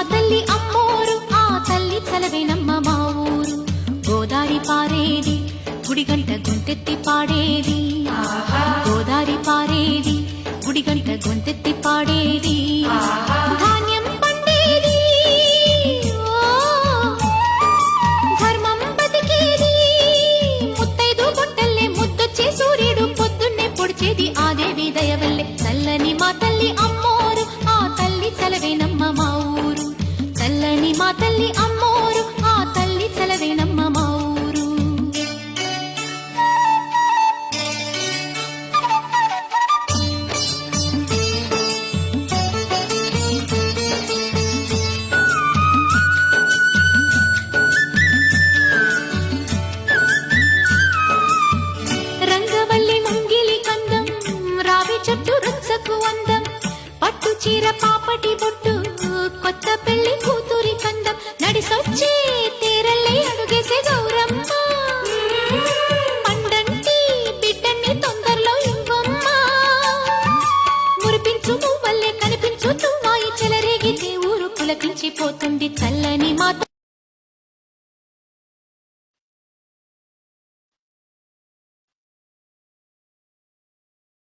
తల్లి అమ్మోరు ఆ తల్లి చలవేనమ్మ మా ఊరు గోదారి పారేది గుడిగంట గొంతెత్తి పాడేది గోదారి పారేది గుడిగంట గొంతెత్తి పాడేది ధాన్యం పండేది ధర్మం బతికేది ముత్తైదు గుట్టల్లే ముద్దొచ్చే సూర్యుడు పొద్దున్నే పొడిచేది ఆ దేవి దయవల్లే చల్లని మా తల్లి అమ్మోరు ఆ తల్లి చలవేనమ్మ మా ఊరు చల్లని మా తల్లి అమ్మోరు ఆ తల్లి చలవేనమ్మ మా ఊరు రంగవల్లి మంగిలి కందం రావి చెట్టు రుచ్చకు అందం పట్టు చీర పాపటి బొట్టు కొత్త పెళ్లి కూతురి కందం నడిసొచ్చే తేరల్లే అడుగేసే గౌరమ్మ పండంటి బిడ్డన్ని తొందరలో ఇవ్వమ్మ మురిపించు నువ్వల్లే కనిపించు తుమ్మాయి చెలరేగితే ఊరు పులకించిపోతుంది చల్ల